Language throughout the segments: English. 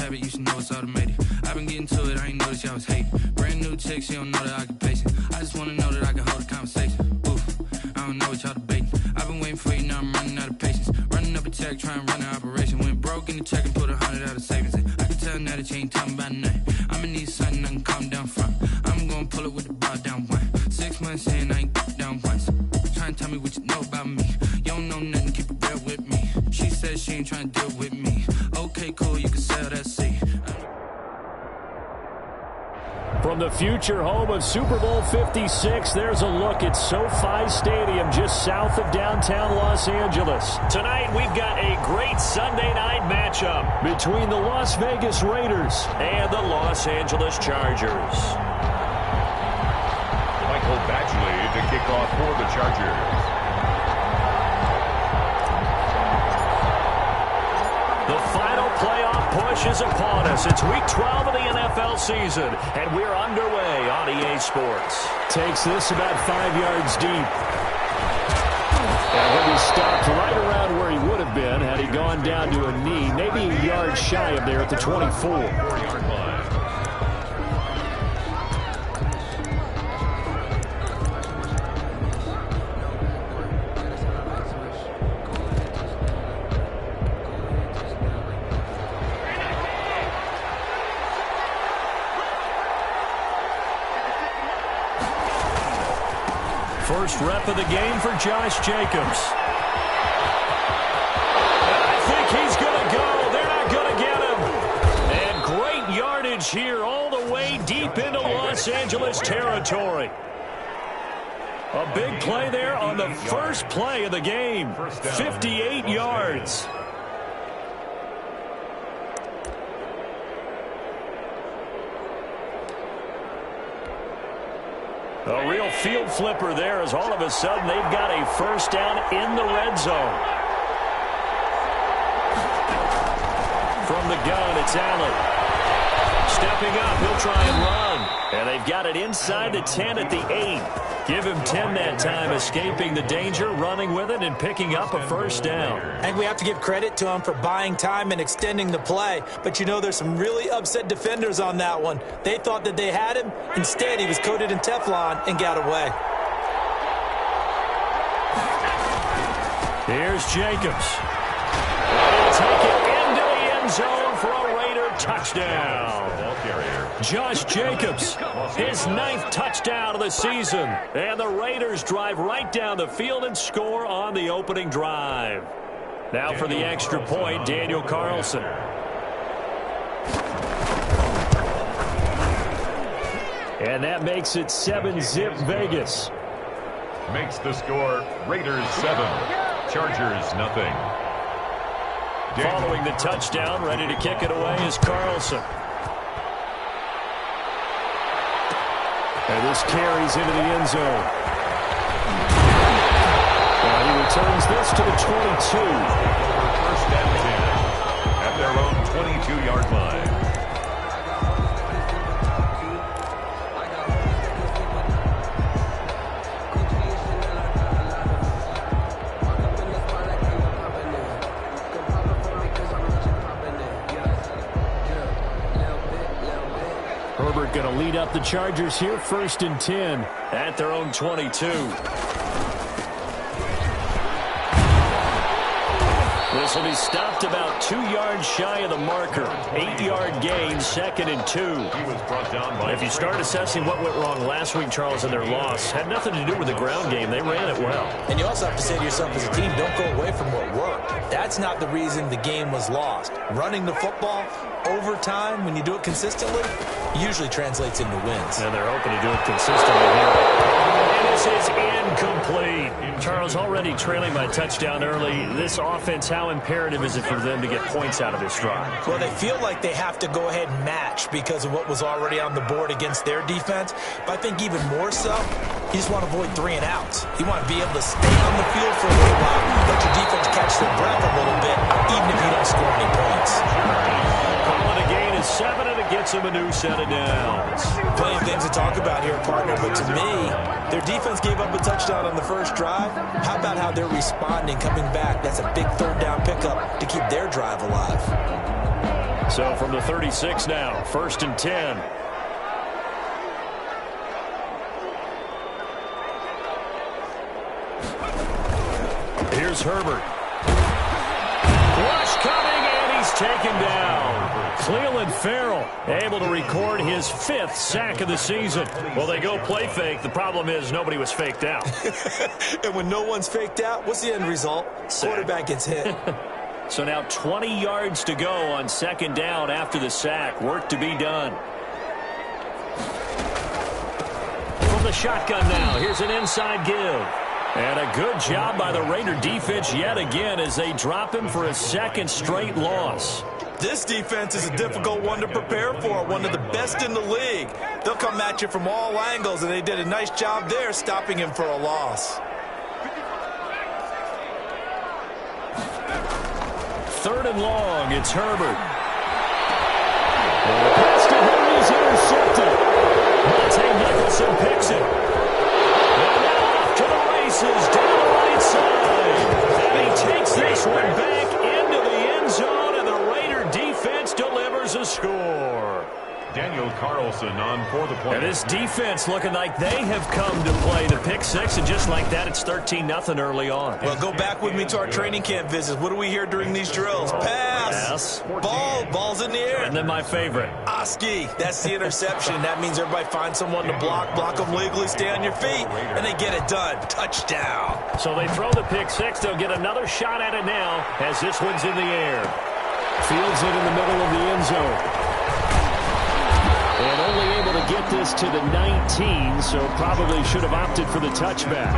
habit, you should know it's automated. I've been getting to it, I ain't noticed y'all was hating. Brand new chick, she don't know that I can pace it. I just wanna know that I can hold a conversation. Oof, I don't know what y'all debating. I've been waiting for you, now I'm running out of patience. Running up a check, trying to run an operation. Went broke in the check and put 100 out of savings in. I can tell now that you ain't talking about nothing. I'ma need something I can calm down from. I'm gonna pull it with the bar down one. 6 months in, I ain't down once. Trying to tell me what you know about me. You don't know nothing, keep it real with me. She said she ain't trying to deal with me. Okay, cool, you can sell that seat. From the future home of Super Bowl 56, there's a look at SoFi Stadium just south of downtown Los Angeles. Tonight, we've got a great Sunday night matchup between the Las Vegas Raiders and the Los Angeles Chargers. Michael Badgley to kick off for the Chargers. The final playoff push is upon us. It's week 12 of the NFL season, and we're underway on EA Sports. Takes this about 5 yards deep. And he'll be stopped right around where he would have been had he gone down to a knee, maybe a yard shy of there at the 24. 4-yard line. First rep of the game for Josh Jacobs. And I think he's going to go. They're not going to get him. And great yardage here all the way deep into Los Angeles territory. A big play there on the first play of the game. 58 yards. A real field flipper there as all of a sudden they've got a first down in the red zone. From the gun, it's Allen. Stepping up, he'll try and run. And they've got it inside the 10 at the 8. Give him 10 that time, escaping the danger, running with it, and picking up a first down. I think we have to give credit to him for buying time and extending the play. But, you know, there's some really upset defenders on that one. They thought that they had him. Instead, he was coated in Teflon and got away. Here's Jacobs. And he'll take it into the end zone for a Raider touchdown. Josh Jacobs, his 9th touchdown of the season. And the Raiders drive right down the field and score on the opening drive. Now for the extra point, Daniel Carlson. And that makes it 7-zip Vegas. Makes the score Raiders 7, Chargers nothing. Following the touchdown, ready to kick it away is Carlson. And this carries into the end zone. And he returns this to the 22. First and 10 at their own 22-yard line. Herbert going to lead up the Chargers here, 1st and 10 at their own 22. This will be stopped about 2 yards shy of the marker. 8-yard gain, 2nd and 2. He was brought down by if you start assessing what went wrong last week, Charles, in their loss, had nothing to do with the ground game. They ran it well. And you also have to say to yourself as a team, don't go away from what worked. That's not the reason the game was lost. Running the football over time, when you do it consistently, usually translates into wins. And they're hoping to do it consistently here. And this is incomplete. Charles, already trailing by touchdown early. This offense, how imperative is it for them to get points out of this drive? Well, they feel like they have to go ahead and match because of what was already on the board against their defense. But I think even more so, you just want to avoid 3 and outs. You want to be able to stay on the field for a little while, let your defense catch their breath a little bit, even if you don't score any points. Calling a gain is 7, and it gets them a new set of downs. Plenty of things to talk about here, partner, but to me, their defense gave up a touchdown on the first drive. How about how they're responding, coming back? That's a big 3rd down pickup to keep their drive alive. So from the 36 now, 1st and 10. Here's Herbert. Rush coming, and he's taken down. Cleveland Farrell able to record his 5th sack of the season. Well, they go play fake. The problem is nobody was faked out. And when no one's faked out, what's the end result? Sack. Quarterback gets hit. So now 20 yards to go on 2nd down after the sack. Work to be done. From the shotgun now, here's an inside give. And a good job by the Raider defense yet again as they drop him for a 2nd straight loss. This defense is a difficult one to prepare for, one of the best in the league. They'll come at you from all angles, and they did a nice job there stopping him for a loss. 3rd and long, it's Herbert. And the pass to him is intercepted. Monte Nicholson picks it. And now off to the races down the right side. And he takes this one back into the end zone, and the Raider defense delivers a score. Daniel Carlson on for the play. And this defense looking like they have come to play the pick 6, and just like that, it's 13-0 early on. Well, go back with me to our training camp visits. What do we hear during these drills? Pass. Ball's in the air. And then my favorite. Oski, that's the interception. That means everybody finds someone to block them legally, stay on your feet, and they get it done. Touchdown. So they throw the pick 6. They'll get another shot at it now as this one's in the air. Fields it in the middle of the end zone. And only able to get this to the 19, so probably should have opted for the touchback.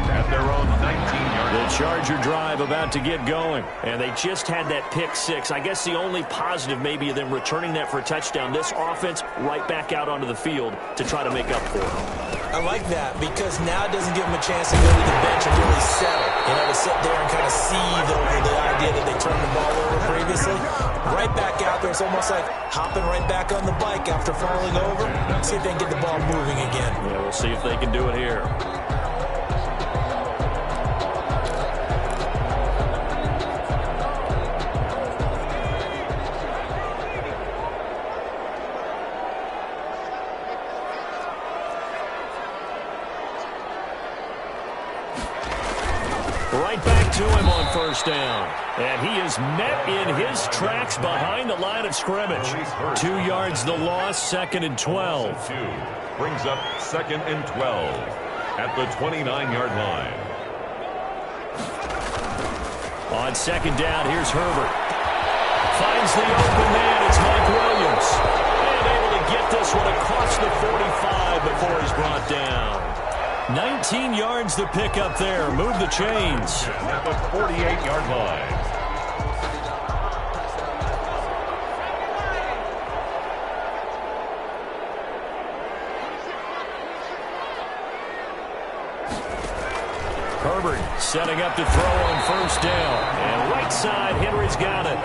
At their own 19-yard line. The Charger drive about to get going, and they just had that pick 6. I guess the only positive maybe of them returning that for a touchdown. This offense right back out onto the field to try to make up for it. I like that because now it doesn't give them a chance to go to the bench and really settle. You know, to sit there and kind of seethe over the idea that they turned the ball over previously. Right back out there, it's almost like hopping right back on the bike after falling over. See if they can get the ball moving again. Yeah, we'll see if they can do it here. Right back to him on 1st down. And he is met in his tracks behind the line of scrimmage. 2 yards the loss, 2nd and 12. Brings up 2nd and 12 at the 29-yard line. On 2nd down, here's Herbert. Finds the open man. It's Mike Williams. And able to get this one across the 45 before he's brought down. 19 yards to pick up there. Move the chains. At the 48-yard line. Herbert setting up to throw on 1st down. And right side, Henry's got it.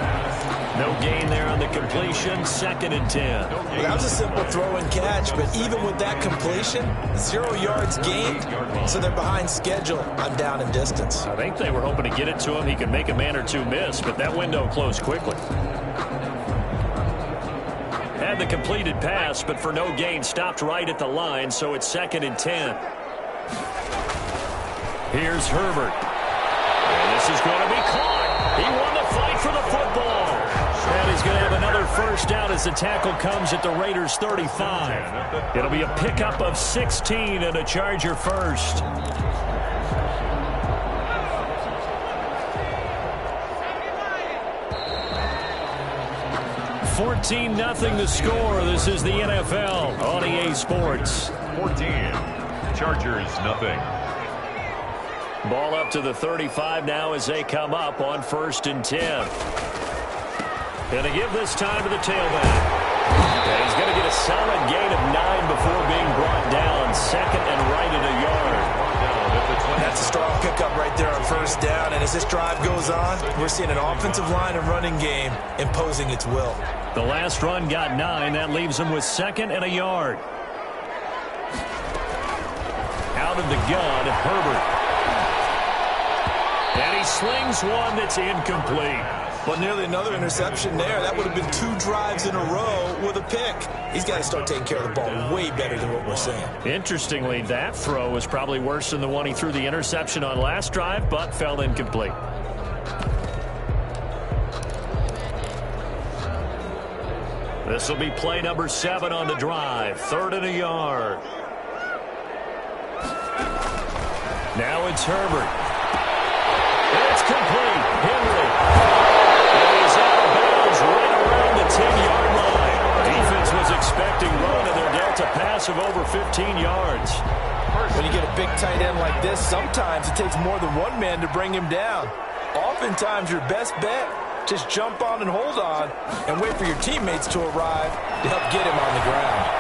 No gain there on the completion, 2nd and 10. Well, that was a simple throw and catch, but even with that completion, 0 yards gained, so they're behind schedule. I'm down in distance. I think they were hoping to get it to him. He could make a man or two miss, but that window closed quickly. Had the completed pass, but for no gain, stopped right at the line, so it's 2nd and 10. Here's Herbert. And this is going to be caught. He won the fight for the football. And he's going to have another 1st down as the tackle comes at the Raiders' 35. It'll be a pickup of 16 and a Charger first. $14-0 the score. This is the NFL on EA Sports. 14. Chargers, nothing. Ball up to the 35 now as they come up on 1st and 10. Going to give this time to the tailback. And he's going to get a solid gain of 9 before being brought down. 2nd and right at a yard. That's a strong pickup right there on 1st down. And as this drive goes on, we're seeing an offensive line and running game imposing its will. The last run got 9. That leaves him with 2nd and a yard. Out of the gun, Herbert. And he slings one that's incomplete. Well, nearly another interception there. That would have been 2 drives in a row with a pick. He's got to start taking care of the ball way better than what we're seeing. Interestingly, that throw was probably worse than the one he threw the interception on last drive, but fell incomplete. This will be play number 7 on the drive. 3rd and a yard. Now it's Herbert. It's complete. Henry. And he's out of bounds right around the 10-yard line. Defense was expecting run, and they're dealt a pass of over 15 yards. When you get a big tight end like this, sometimes it takes more than one man to bring him down. Oftentimes, your best bet, just jump on and hold on and wait for your teammates to arrive to help get him on the ground.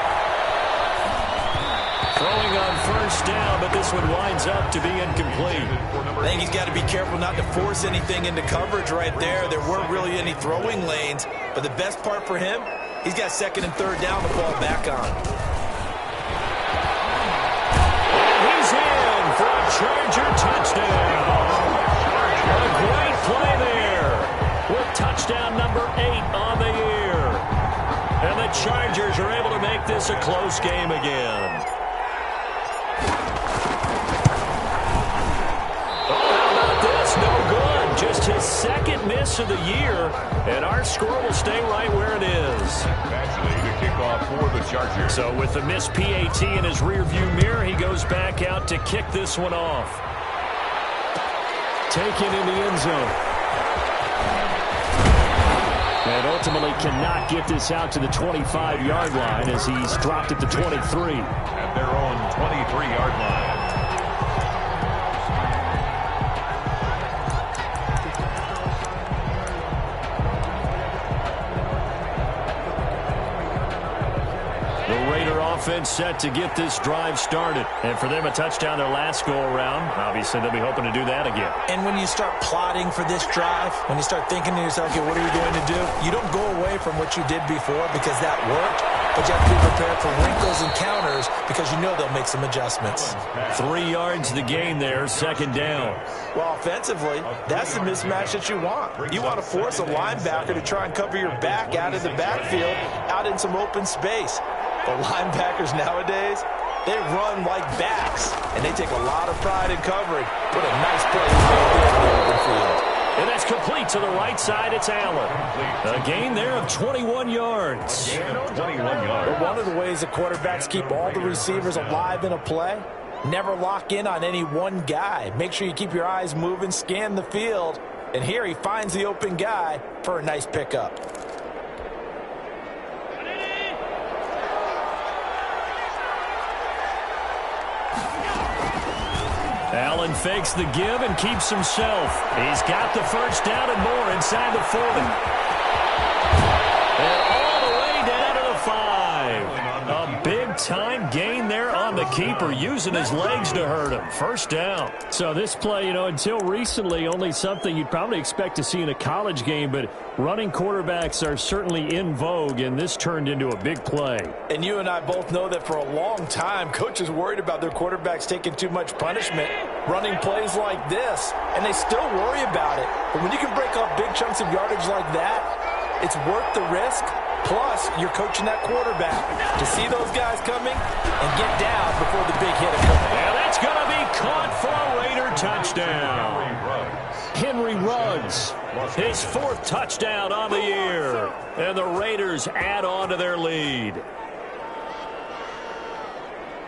Throwing on 1st down, but this one winds up to be incomplete. I think he's got to be careful not to force anything into coverage right there. There weren't really any throwing lanes, but the best part for him, he's got 2nd and 3rd down to fall back on. And he's in for a Charger touchdown. A great play there with touchdown number 8 on the year. And the Chargers are able to make this a close game again. No good. Just his 2nd miss of the year, and our score will stay right where it is. Actually, to kick off for the Chargers. So with the missed PAT in his rearview mirror, he goes back out to kick this one off. Taken in the end zone. And ultimately cannot get this out to the 25-yard line as he's dropped at the 23. At their own 23-yard line. Offense set to get this drive started. And for them, a touchdown their last go-around. Obviously, they'll be hoping to do that again. And when you start plotting for this drive, when you start thinking to yourself, okay, what are you going to do? You don't go away from what you did before because that worked, but you have to be prepared for wrinkles and counters because you know they'll make some adjustments. 3 yards the gain there, 2nd down. Well, offensively, that's the mismatch that you want. You want to force a linebacker to try and cover your back out of the backfield, out in some open space. The linebackers nowadays, they run like backs, and they take a lot of pride in covering. What a nice play he made there in the open field. And that's complete to the right side. It's Allen. A gain there of 21 yards. 21 yards. But one of the ways that quarterbacks keep all the receivers alive in a play, never lock in on any one guy. Make sure you keep your eyes moving, scan the field, and here he finds the open guy for a nice pickup. Allen fakes the give and keeps himself. He's got the 1st down and more inside the 40. And all the way down to the 5. A big-time gain there on the keeper, using his legs to hurt him. 1st down. So this play, until recently, only something you'd probably expect to see in a college game, but running quarterbacks are certainly in vogue, and this turned into a big play. And you and I both know that for a long time, coaches worried about their quarterbacks taking too much punishment, running plays like this, and they still worry about it. But when you can break off big chunks of yardage like that, it's worth the risk. Plus, you're coaching that quarterback to see those guys coming and get down before the big hit occurs. And that's going to be caught for a Raider touchdown. Henry Ruggs, his 4th touchdown on the year. And the Raiders add on to their lead.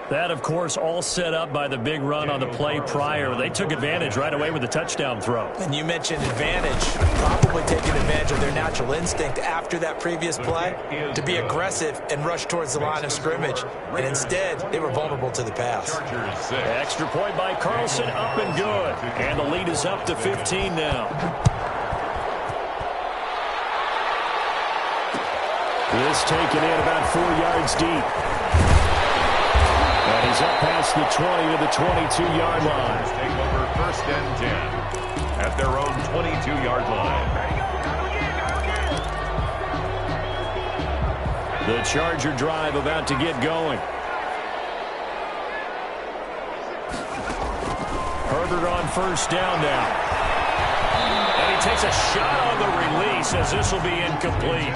That, of course, all set up by the big run on the play prior. They took advantage right away with the touchdown throw. And you mentioned advantage, probably taking advantage of their natural instinct after that previous play to be aggressive and rush towards the line of scrimmage. And instead, they were vulnerable to the pass. Extra point by Carlson, up and good. And the lead is up to 15 now. This taken in about 4 yards deep. And he's up past the 20 to the 22-yard line. Take over 1st and 10 at their own 22-yard line. The Charger drive about to get going. Herbert on 1st down now. And he takes a shot on the release. says this will be incomplete.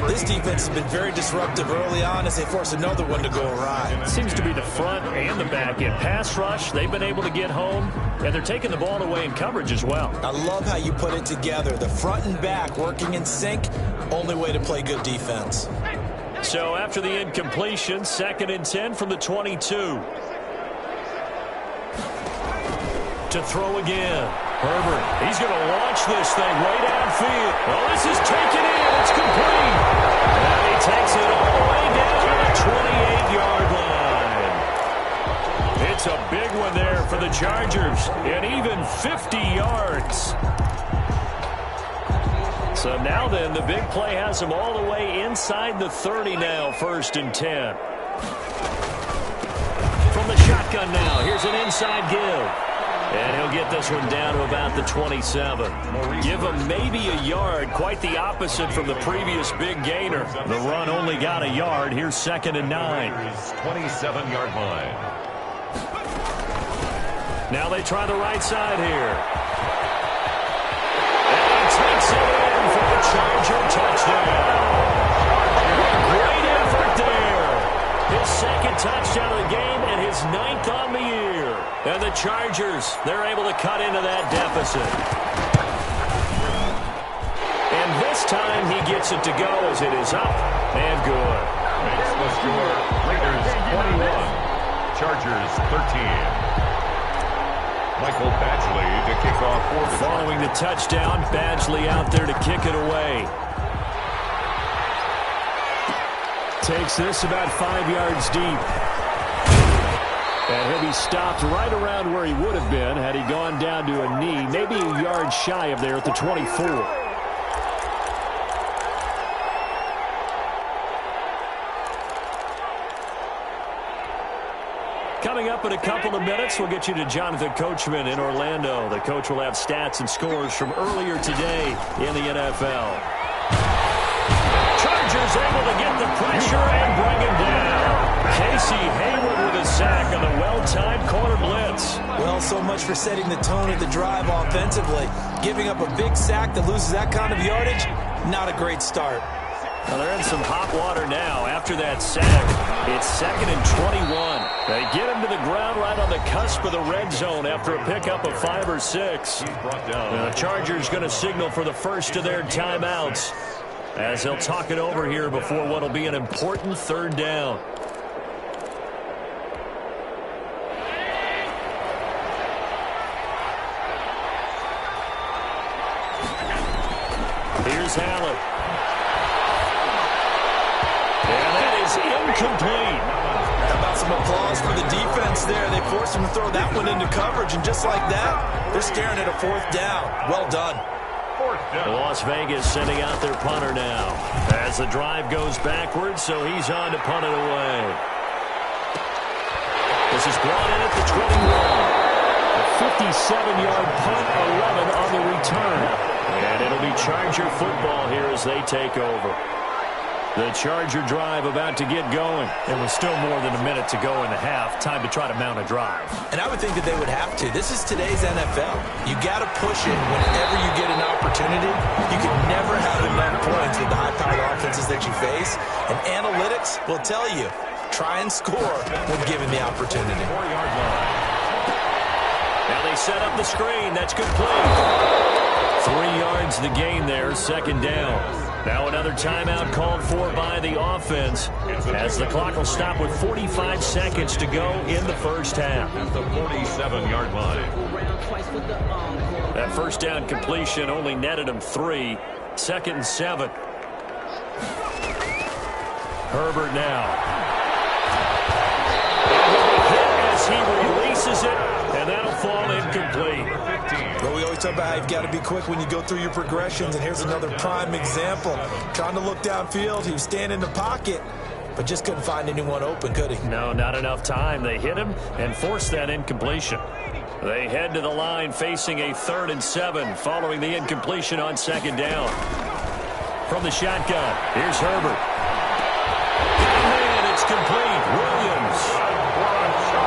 This defense has been very disruptive early on as they force another one to go awry. Seems to be the front and the back end. Pass rush, they've been able to get home, and they're taking the ball away in coverage as well. I love how you put it together. The front and back working in sync, only way to play good defense. So after the incompletion, 2nd and 10 from the 22. To throw again. Herbert, he's going to launch this thing way downfield. Well, this is taken in. It's complete. And he takes it all the way down to the 28-yard line. It's a big one there for the Chargers, and even 50 yards. So now then, the big play has him all the way inside the 30 now, 1st and 10. From the shotgun now, here's an inside give. And he'll get this one down to about the 27. Give him maybe a yard, quite the opposite from the previous big gainer. The run only got a yard. Here's 2nd and 9. 27-yard line. Now they try the right side here. And he takes it in for the Charger touchdown. Great effort there. His 2nd touchdown of the game and his 9th on the year. And the Chargers, they're able to cut into that deficit. And this time he gets it to go as it is up and good. Makes the score Raiders 21, Chargers 13. Michael Badgley to kick off for the Following the touchdown, Badgley out there to kick it away. Takes this about 5 yards deep. And he'll be stopped right around where he would have been had he gone down to a knee, maybe a yard shy of there at the 24. Coming up in a couple of minutes, we'll get you to Jonathan Coachman in Orlando. The coach will have stats and scores from earlier today in the NFL. Chargers able to get the pressure and bring him down. Casey Hayward with a sack on the well-timed corner blitz. Well, so much for setting the tone of the drive offensively. Giving up a big sack that loses that kind of yardage, not a great start. Well, they're in some hot water now after that sack. It's 2nd and 21. They get him to the ground right on the cusp of the red zone after a pickup of 5 or 6. The Chargers going to signal for the first of their timeouts as they'll talk it over here before what will be an important 3rd down. Here's Allen. And that is incomplete. How about some applause for the defense there? They forced him to throw that one into coverage, and just like that, they're staring at a 4th down. Well done. Las Vegas sending out their punter now as the drive goes backwards, so he's on to punt it away. This is brought in at the 21. A 57-yard punt, 11 on the return. And it'll be Charger football here as they take over. The Charger drive about to get going. And with still more than a minute to go in the half, time to try to mount a drive. And I would think that they would have to. This is today's NFL. You got to push it whenever you get an opportunity. You can never have enough points with the high-powered offenses that you face. And analytics will tell you, try and score when given the opportunity. 4-yard line. Now they set up the screen. That's complete. 3 yards the gain there, 2nd down. Now another timeout called for by the offense as the clock will stop with 45 seconds to go in the first half. At the 47-yard line. That first down completion only netted him 3. 2nd and 7. Herbert now. As he releases it, and that'll fall incomplete. But we always talk about how you've got to be quick when you go through your progressions, and here's another prime example. Trying to look downfield, he was standing in the pocket, but just couldn't find anyone open, could he? No, not enough time. They hit him and forced that incompletion. They head to the line facing a 3rd and 7 following the incompletion on 2nd down. From the shotgun, here's Herbert. And it's complete. Williams.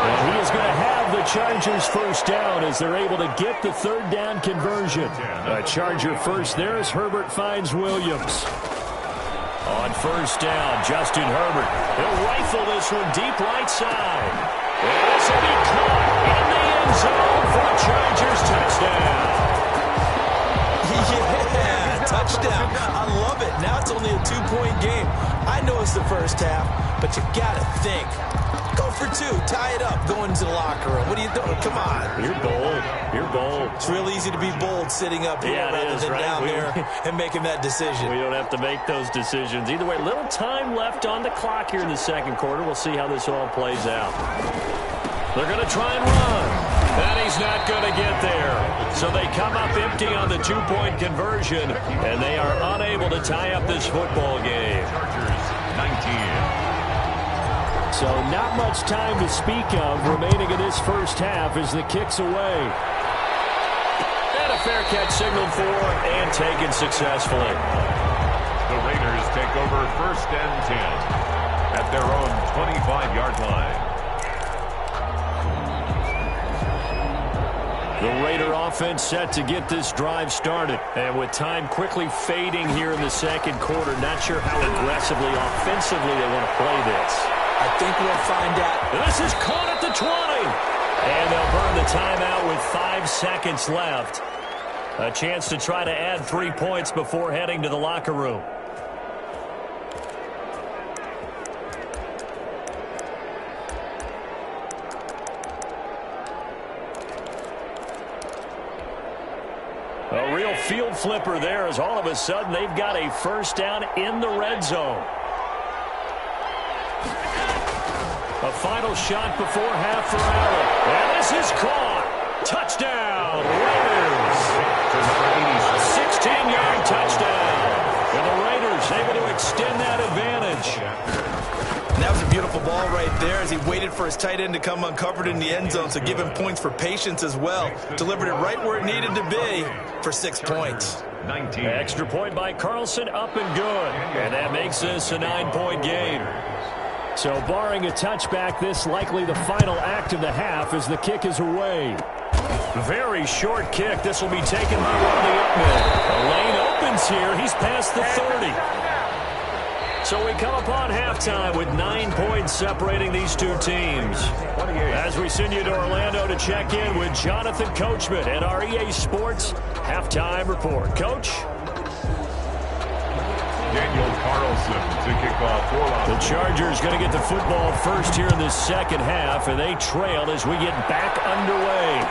And He is going to have the Chargers first down as they're able to get the third down conversion. A Charger first there as Herbert finds Williams. On first down, Justin Herbert. He'll rifle this one deep right side. This will be caught in the end zone for a Chargers touchdown. Yeah, touchdown. I love it. Now it's only a 2-point game. I know it's the first half, but you got to think. Go for 2. Tie it up. Go into the locker room. What are you doing? Come on. You're bold. You're bold. It's real easy to be bold sitting up here rather than down there and making that decision. We don't have to make those decisions. Either way, little time left on the clock here in the second quarter. We'll see how this all plays out. They're going to try and run. And he's not going to get there. So they come up empty on the 2-point conversion, and they are unable to tie up this football game. Chargers, 19. So not much time to speak of remaining in this first half as the kick's away. And a fair catch signaled for and taken successfully. The Raiders take over first and 10 at their own 25-yard line. The Raider offense set to get this drive started. And with time quickly fading here in the second quarter, not sure how aggressively, offensively they want to play this. I think we'll find out. This is caught at the 20. And they'll burn the timeout with 5 seconds left. A chance to try to add 3 points before heading to the locker room. A real field flipper there as all of a sudden they've got a first down in the red zone. A final shot before half for Allen. And this is caught. Touchdown, Raiders. 16-yard touchdown. And the Raiders able to extend that advantage. And that was a beautiful ball right there as he waited for his tight end to come uncovered in the end zone, so give him points for patience as well. Delivered it right where it needed to be for 6 points. 19. Extra point by Carlson, up and good. And that makes this a 9-point game. So barring a touchback, this likely the final act of the half as the kick is away. Very short kick. This will be taken by one of the up-men. The lane opens here. He's past the 30. So we come upon halftime with 9 points separating these two teams. As we send you to Orlando to check in with Jonathan Coachman at our EA Sports Halftime Report. Coach? Daniel Carlson to kick off for the Chargers going to get the football first here in the second half, and they trail as we get back underway.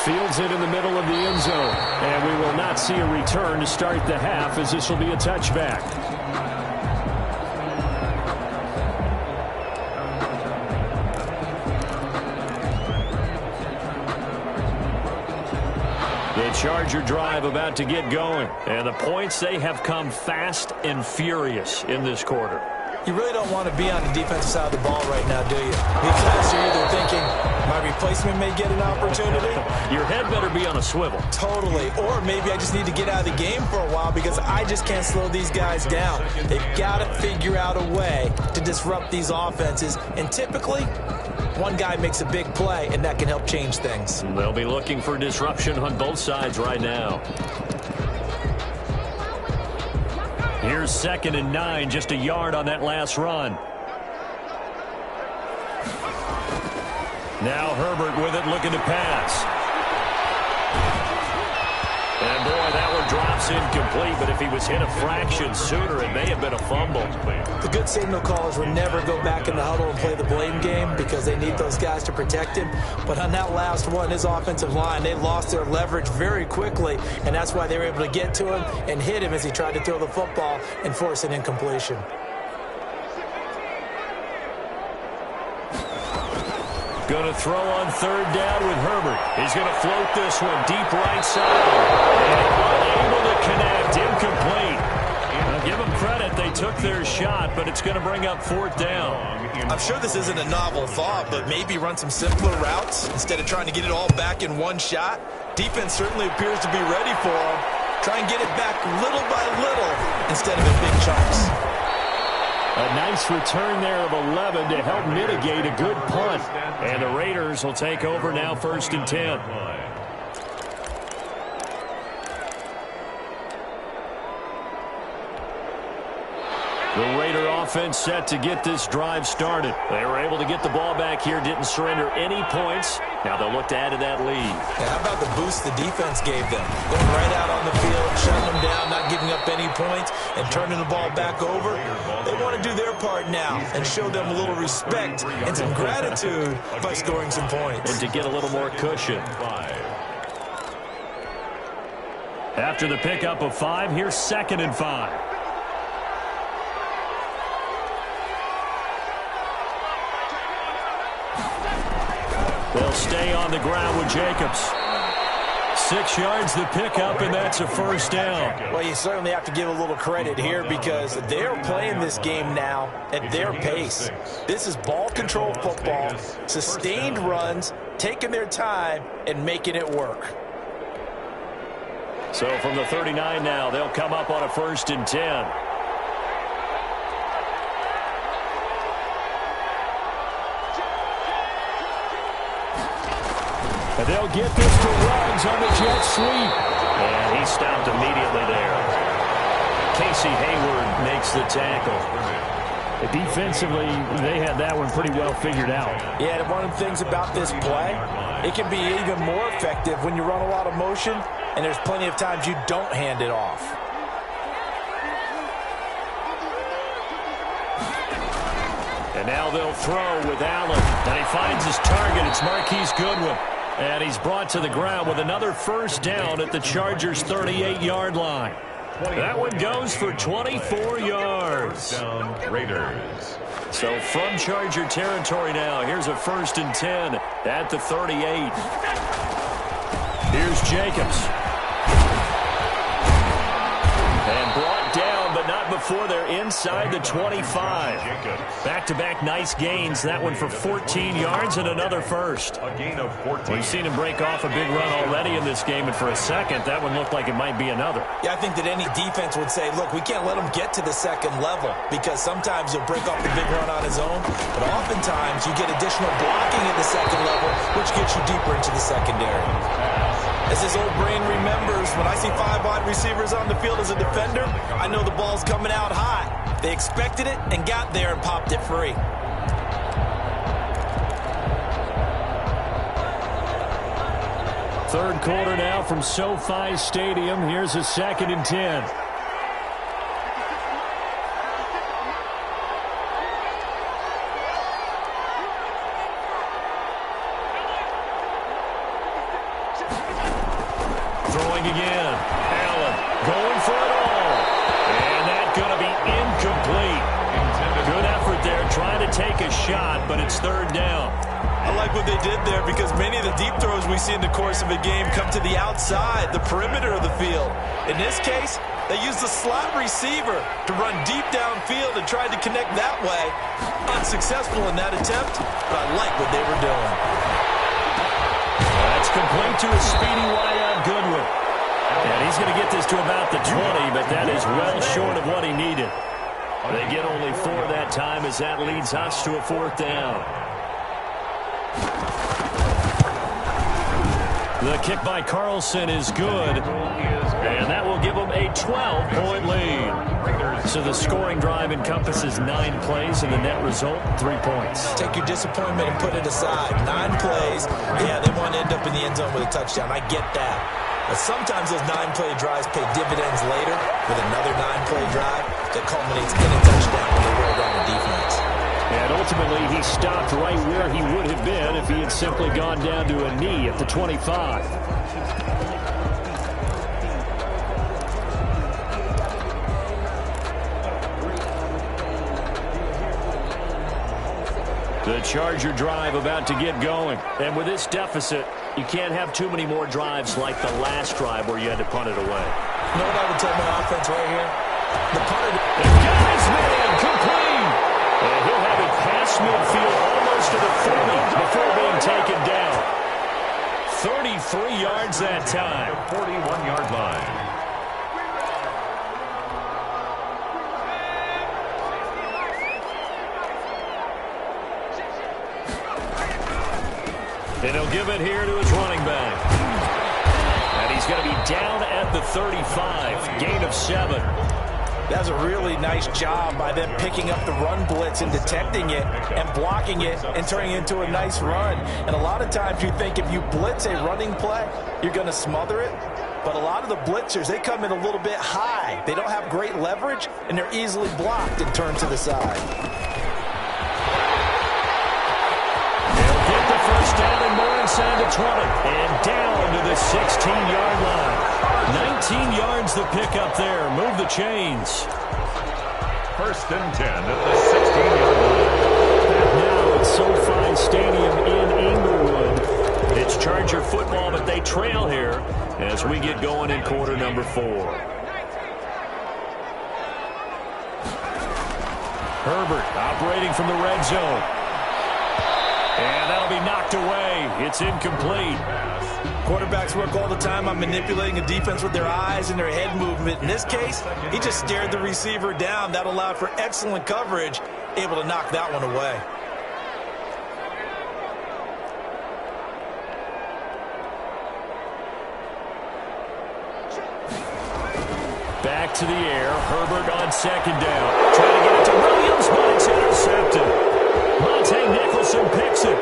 Fields it in the middle of the end zone, and we will not see a return to start the half as this will be a touchback. The Charger drive about to get going. And the points, they have come fast and furious in this quarter. You really don't want to be on the defensive side of the ball right now, do you? Because you're either thinking, my replacement may get an opportunity. Your head better be on a swivel. Totally. Or maybe I just need to get out of the game for a while because I just can't slow these guys down. They've got to figure out a way to disrupt these offenses. And typically, one guy makes a big play, and that can help change things. They'll be looking for disruption on both sides right now. Here's 2nd and 9, just a yard on that last run. Now Herbert with it, looking to pass. And boy, that one drops incomplete, but if he was hit a fraction sooner, it may have been a fumble. The good signal callers will never go back in the huddle and play the blame game because they need those guys to protect him. But on that last one, his offensive line, they lost their leverage very quickly, and that's why they were able to get to him and hit him as he tried to throw the football and force an incompletion. Going to throw on 3rd down with Herbert. He's going to float this one deep right side. And unable to connect. Incomplete. Now give them credit. They took their shot, but it's going to bring up 4th down. I'm sure this isn't a novel thought, but maybe run some simpler routes instead of trying to get it all back in one shot. Defense certainly appears to be ready for him. Try and get it back little by little instead of in big chunks. A nice return there of 11 to help mitigate a good punt. And the Raiders will take over now, 1st and 10. The Raider offense set to get this drive started. They were able to get the ball back here, didn't surrender any points. Now they'll look to add to that lead. Yeah, how about the boost the defense gave them? Going right out on the field, shutting them down, not giving up any points, and turning the ball back over. They want to do their part now and show them a little respect and some gratitude by scoring some points. And to get a little more cushion. After the pickup of 5, here's 2nd and 5. They'll stay on the ground with Jacobs. 6 yards the pickup, and that's a 1st down. Well, you certainly have to give a little credit here because they're playing this game now at their pace. This is ball control football, sustained runs, taking their time, and making it work. So from the 39 now, they'll come up on a 1st and 10. And they'll get this to Ruggs on the jet sweep. And he stopped immediately there. Casey Hayward makes the tackle. Defensively, they had that one pretty well figured out. Yeah, and one of the things about this play, it can be even more effective when you run a lot of motion, and there's plenty of times you don't hand it off. And now they'll throw with Allen. And he finds his target. It's Marquise Goodwin. And he's brought to the ground with another 1st down at the Chargers' 38-yard line. That one goes for 24 yards. Raiders. So from Charger territory now, here's a 1st and 10 at the 38. Here's Jacobs. And brought down, but not before they're inside the 25. Back-to-back nice gains. That one for 14 yards and another 1st. A gain of 14. We've seen him break off a big run already in this game, and for a second, that one looked like it might be another. Yeah, I think that any defense would say, look, we can't let him get to the 2nd level because sometimes he'll break off the big run on his own, but oftentimes you get additional blocking at the 2nd level, which gets you deeper into the secondary. As his old brain remembers, when I see 5 wide receivers on the field as a defender, I know the ball's coming out high. They expected it and got there and popped it free. Third quarter now from SoFi Stadium. Here's a 2nd and 10. Throwing again. Allen going for it all. And that's going to be incomplete. Good effort there trying to take a shot, but it's 3rd down. I like what they did there because many of the deep throws we see in the course of a game come to the outside, the perimeter of the field. In this case, they used the slot receiver to run deep downfield and tried to connect that way. Unsuccessful in that attempt, but I like what they were doing. That's complete to a speedy wideout Goodwin. And he's going to get this to about the 20, but that is well short of what he needed. They get only 4 that time as that leads us to a 4th down. The kick by Carlson is good, and that will give them a 12-point lead. So the scoring drive encompasses 9 plays, and the net result, 3 points. Take your disappointment and put it aside. 9 plays, yeah, they want to end up in the end zone with a touchdown. I get that. But sometimes those 9-play drives pay dividends later with another 9-play drive that culminates in a touchdown when they roll down the defense. And ultimately, he stopped right where he would have been if he had simply gone down to a knee at the 25. The Charger drive about to get going. And with this deficit, you can't have too many more drives like the last drive where you had to punt it away. You know what I would tell my offense right here? The punter. And got his man complete. And he'll have it past midfield almost to the 40 before being taken down. 33 yards that time. 41-yard line. And he'll give it here to his running back. And he's going to be down at the 35. Gain of 7. That's a really nice job by them picking up the run blitz and detecting it and blocking it and turning it into a nice run. And a lot of times you think if you blitz a running play, you're going to smother it. But a lot of the blitzers, they come in a little bit high. They don't have great leverage, and they're easily blocked and turned to the side. They'll get the first down and more inside the 20. And down to the 16-yard line. 19 yards the pick up there. Move the chains. First and 10 at the 16-yard line. Now at SoFi Stadium in Inglewood. It's Charger football, but they trail here as we get going in quarter number 4. Herbert operating from the red zone. And that'll be knocked away. It's incomplete. Quarterbacks work all the time on manipulating a defense with their eyes and their head movement. In this case, he just stared the receiver down. That allowed for excellent coverage, able to knock that one away. Back to the air. Herbert on second down. Trying to get it to Williams, but it's intercepted. Monte Nicholson picks it.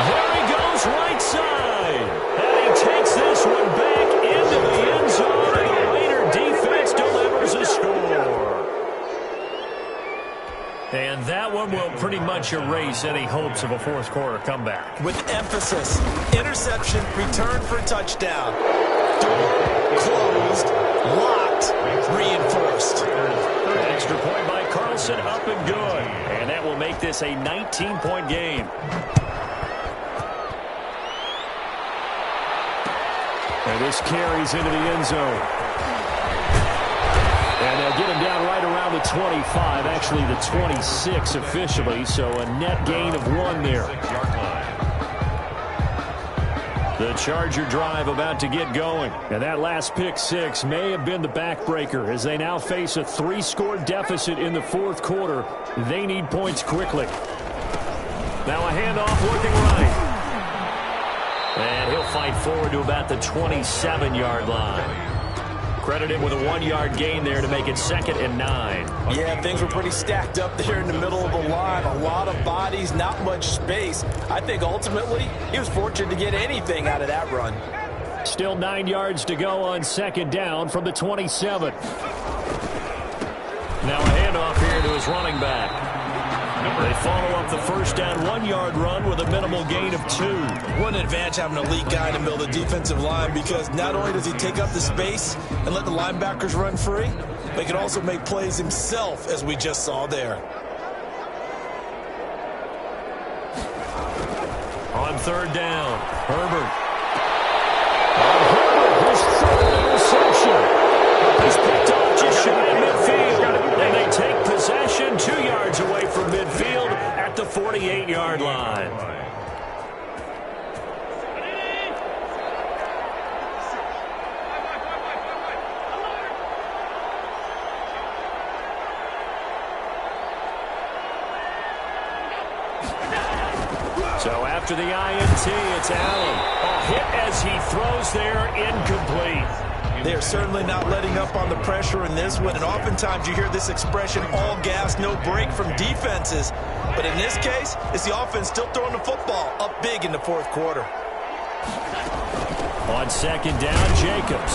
There he goes, right side. And he takes this one back into the end zone, and the Raider defense delivers a score. And that one will pretty much erase any hopes of a fourth quarter comeback. With emphasis, interception, return for a touchdown. Door closed, locked, reinforced. An extra point by Carlson, up and good. And that will make this a 19-point game. And this carries into the end zone. And they'll get him down right around the 25, actually the 26 officially, so a net gain of 1 there. The Charger drive about to get going. And that last pick 6 may have been the backbreaker as they now face a 3-score deficit in the fourth quarter. They need points quickly. Now a handoff looking right. And he'll fight forward to about the 27-yard line. Credit him with a 1-yard gain there to make it 2nd and 9. Yeah, things were pretty stacked up there in the middle of the line. A lot of bodies, not much space. I think ultimately he was fortunate to get anything out of that run. Still 9 yards to go on second down from the 27. Now a handoff here to his running back. They follow up the first down 1-yard run with a minimal gain of 2. What an advantage having an elite guy in the middle of the defensive line, because not only does he take up the space and let the linebackers run free, but he can also make plays himself, as we just saw there. On third down, Herbert. His third interception. He's picked off just shy of midfield. And they take possession 2 yards away from midfield at the 48-yard line. So after the INT, it's Allen. A hit as he throws there, incomplete. They are certainly not letting up on the pressure in this one, and oftentimes you hear this expression, all gas, no break from defenses. But in this case, it's the offense still throwing the football up big in the fourth quarter. On second down, Jacobs.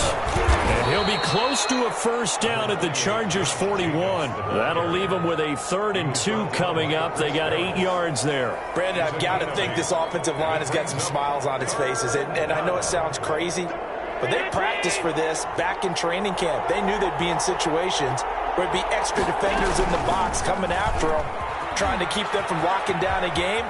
And he'll be close to a first down at the Chargers' 41. That'll leave them with a 3rd and 2 coming up. They got 8 yards there. Brandon, I've got to think this offensive line has got some smiles on its faces. And I know it sounds crazy, but they practiced for this back in training camp. They knew they'd be in situations where it'd be extra defenders in the box coming after them, trying to keep them from locking down a game.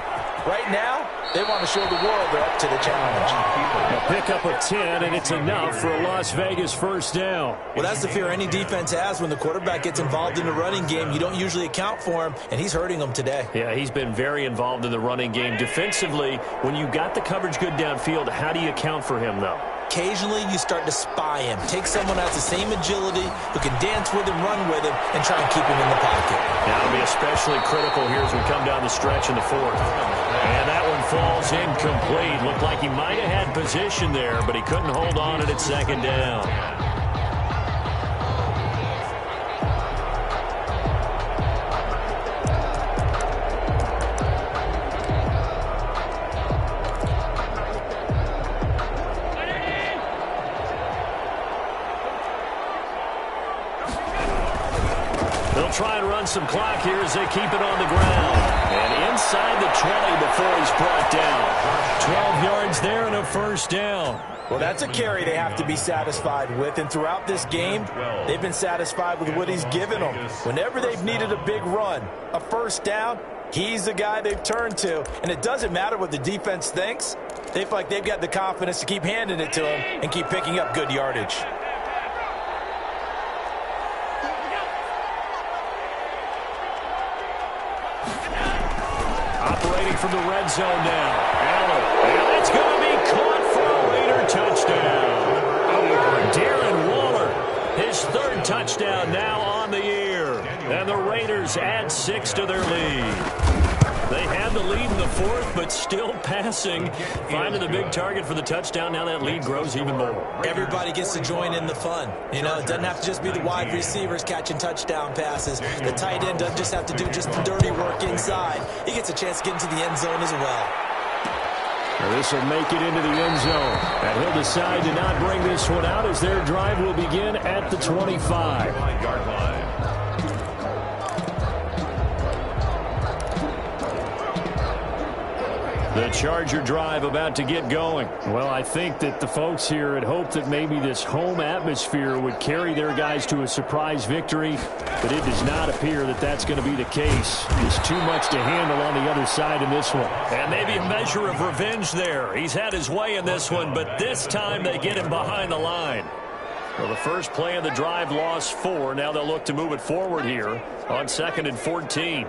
Right now, they want to show the world they're up to the challenge. A pickup of 10, and it's enough for a Las Vegas first down. Well, that's the fear any defense has when the quarterback gets involved in the running game. You don't usually account for him, and he's hurting them today. Yeah, he's been very involved in the running game. Defensively, when you got the coverage good downfield, how do you account for him, though? occasionally you start to spy him. Take someone who has the same agility, who can dance with him, run with him, and try and keep him in the pocket. Now it'll be especially critical here as we come down the stretch in the fourth. And that one falls incomplete. Looked like he might have had position there, but he couldn't hold on at second down. Try and run some clock here as they keep it on the ground. And inside the 20 before he's brought down. 12 yards there and a first down. Well, that's a carry they have to be satisfied with. And throughout this game, they've been satisfied with what he's given them. Whenever they've needed a big run, a first down, he's the guy they've turned to. And it doesn't matter what the defense thinks. They feel like they've got the confidence to keep handing it to him and keep picking up good yardage. Operating from the red zone now. Allen. And it's going to be caught for a Raider touchdown. Darren Waller, his third touchdown now on the year. And the Raiders add 6 to their lead. They had the lead in the fourth, but still passing. Finding the big target for the touchdown. Now that lead grows even more. Everybody gets to join in the fun. You know, it doesn't have to just be the wide receivers catching touchdown passes. The tight end doesn't just have to do just the dirty work inside. He gets a chance to get into the end zone as well. This will make it into the end zone. And he'll decide to not bring this one out as their drive will begin at the 25-yard line. The Charger drive about to get going. Well, I think that the folks here had hoped that maybe this home atmosphere would carry their guys to a surprise victory, but it does not appear that that's going to be the case. There's too much to handle on the other side in this one. And maybe a measure of revenge there. He's had his way in this one, but this time they get him behind the line. Well, the first play of the drive lost 4. Now they'll look to move it forward here on 2nd and 14.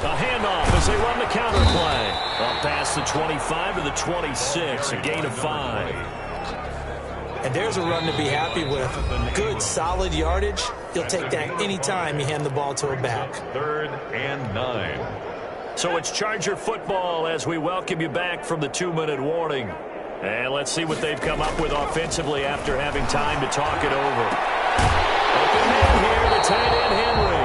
A handoff as they run the counter play. Up past the 25 to the 26, a gain of 5. And there's a run to be happy with. Good, solid yardage. He'll take that any time you hand the ball to a back. 3rd and 9. So it's Charger football as we welcome you back from the 2-minute warning. And let's see what they've come up with offensively after having time to talk it over. Open man here, the tight end Henry.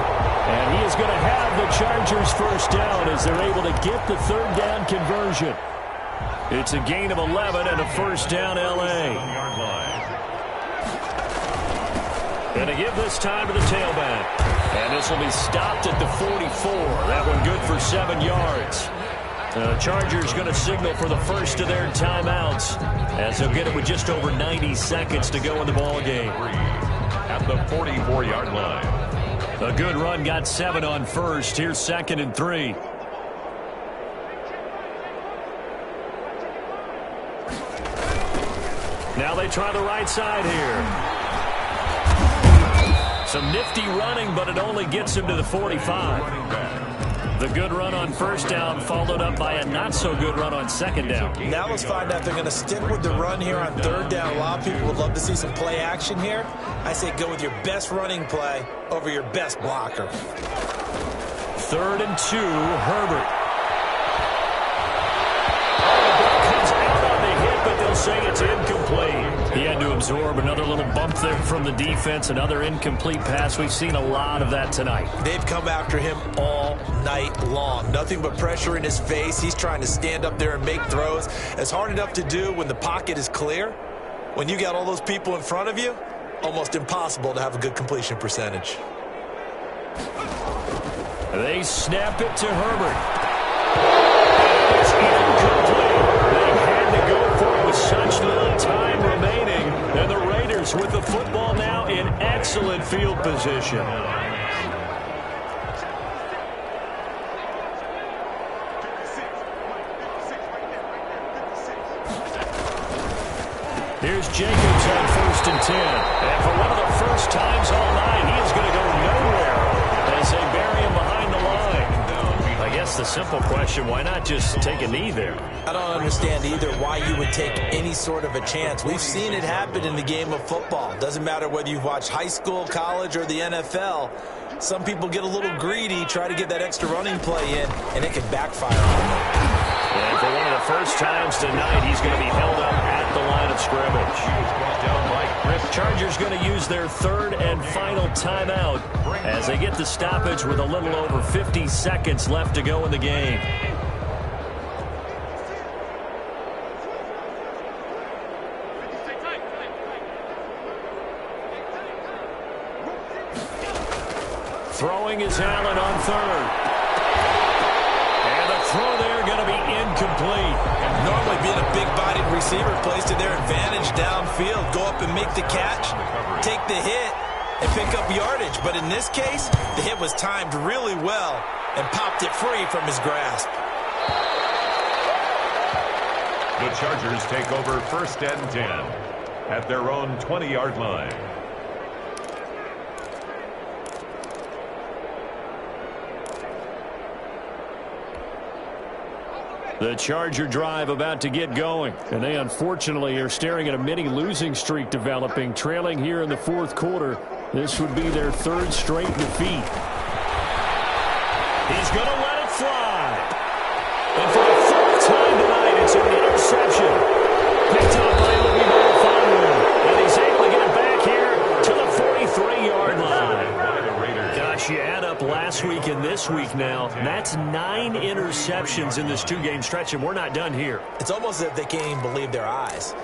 And he is going to have the Chargers first down as they're able to get the third down conversion. It's a gain of 11 and a first down L.A. And to give this time to the tailback. And this will be stopped at the 44. That one good for 7 yards. The Chargers going to signal for the first of their timeouts as they'll get it with just over 90 seconds to go in the ball game. At the 44-yard line. A good run, got 7 on first. Here's 2nd and 3. Now they try the right side here. Some nifty running, but it only gets him to the 45. The good run on first down followed up by a not-so-good run on second down. Now let's find out if they're going to stick with the run here on third down. A lot of people would love to see some play action here. I say go with your best running play over your best blocker. 3rd and 2, Herbert. Comes out on the hit, but they'll say it's incomplete. He had to absorb another little bump there from the defense, another incomplete pass. We've seen a lot of that tonight. They've come after him all night long. Nothing but pressure in his face. He's trying to stand up there and make throws. It's hard enough to do when the pocket is clear. When you got all those people in front of you, almost impossible to have a good completion percentage. They snap it to Herbert. It's incomplete. They had to go for it with such little time remaining. And the Raiders with the football now in excellent field position. Here's Jacobs on 1st and 10. And for one of the first times all night, he is going to go nowhere as they bury him behind the line. I guess guess the simple question, why not just take a knee there? I don't understand either why you would take any sort of a chance. We've seen it happen in the game of football. Doesn't matter whether you've watched high school, college, or the NFL. Some people get a little greedy, try to get that extra running play in, and it can backfire on them. And for one of the first times tonight, he's going to be held up at the line of scrimmage. Chargers going to use their third and final timeout as they get the stoppage with a little over 50 seconds left to go in the game. Throwing is Allen on third. And the throw there going to be incomplete. Normally being a big-bodied receiver plays to their advantage downfield. Go up and make the catch, take the hit, and pick up yardage. But in this case, the hit was timed really well and popped it free from his grasp. The Chargers take over 1st and 10 at their own 20-yard line. The Charger drive about to get going, and they unfortunately are staring at a mini losing streak developing, trailing here in the fourth quarter. This would be their third straight defeat. He's going to let it fly. And for the fourth time tonight, it's an interception. Picked up by Obi, and he's able to get it back here to the 43-yard line. Gosh, you add up last week and this week now, that's 9 interceptions in this two-game stretch, and we're not done here. It's almost as if they can't even believe their eyes.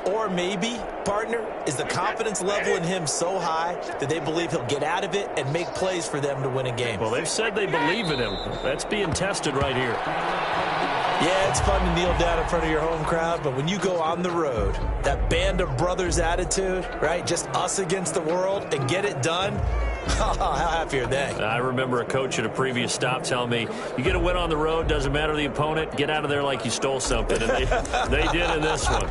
Or maybe, partner, is the confidence level in him so high that they believe he'll get out of it and make plays for them to win a game. Well, they've said they believe in him. That's being tested right here. Yeah, it's fun to kneel down in front of your home crowd, but when you go on the road, that band of brothers attitude, right, just us against the world, and get it done, how happy are they? I remember a coach at a previous stop telling me, you get a win on the road, doesn't matter the opponent, get out of there like you stole something. And they did in this one.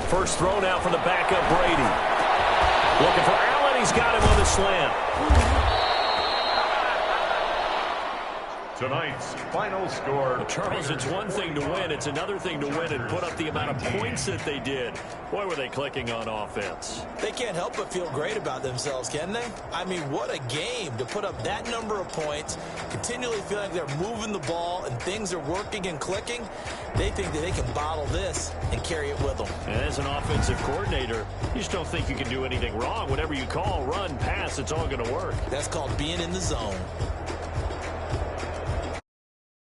First throw now for the backup Brady. Looking for Allen. He's got him on the slant. Tonight's final score. Charles, it's one thing to win. It's another thing to win and put up the amount of points that they did. Boy, were they clicking on offense. They can't help but feel great about themselves, can they? I mean, what a game to put up that number of points, continually feeling like they're moving the ball and things are working and clicking. They think that they can bottle this and carry it with them. And as an offensive coordinator, you just don't think you can do anything wrong. Whatever you call, run, pass, it's all going to work. That's called being in the zone.